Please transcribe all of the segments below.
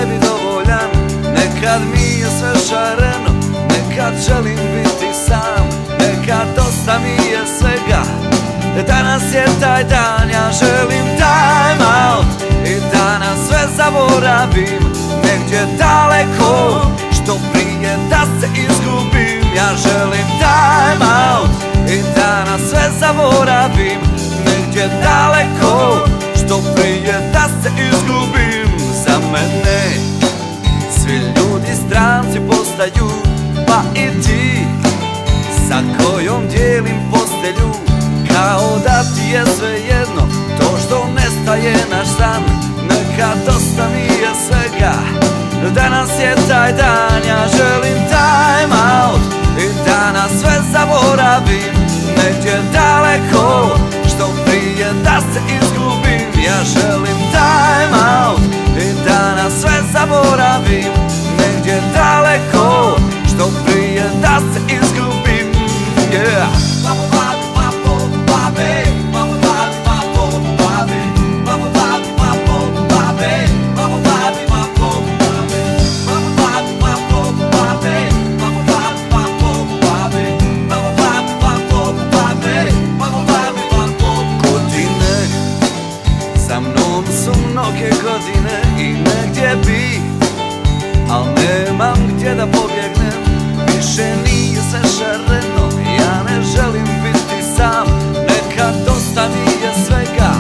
sebi dovoljan. Nekad mi je sve šareno, nekad želim biti sam, nekad dosta mi je svega. Danas je taj dan, ja želim time out i danas sve zaboravim. Negdje daleko, što prije da se izgubim. Ja želim time out i danas sve zaboravim. Negdje daleko, što prije da se izgubim. Za mene svi ljudi stranci postaju, pa i ti sa kojom dijelim postelju. Kao da ti je svejedno to što nestaje naš san. Nekad dosta mi je svega, danas je taj dan, ja želim time out i danas sve zaboravim. Negdje daleko, što prije da se izgubim. Ja želim time out i danas sve zaboravim. Negdje daleko, što prije da se izgubim. Yeah. Mnoge godine i negdje bi, al nemam gdje da pobjegnem. Više nije sve šareno, ja ne želim biti sam. Nekad dosta mi je svega,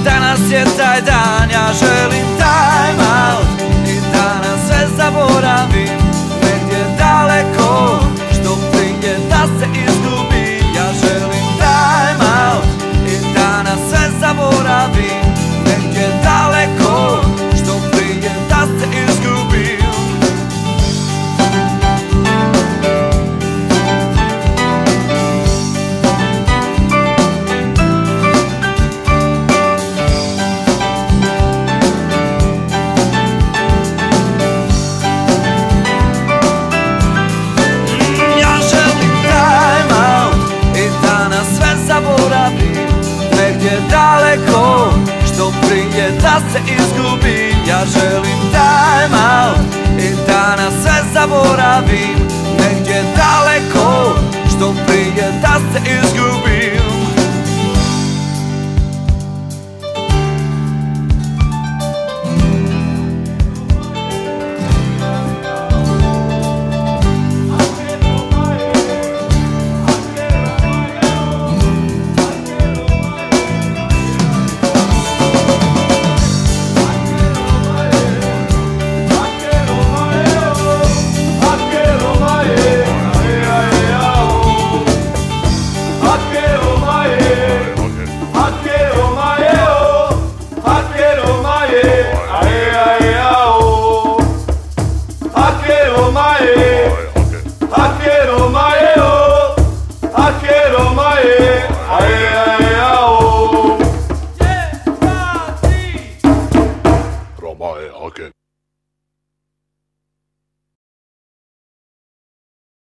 danas je taj dan, ja želim time out i danas sve zaboravim. Negdje daleko, što prije da se izgubim. Ja želim time out i danas sve zaboravim. Negdje daleko, što prije da se izgubim. Ja želim time out i danas sve zaboravim. Negdje daleko, što prije da se izgubim. Ja želim time out i danas sve zaboravim. Negdje daleko, što prije da se izgubim. Romae, okay.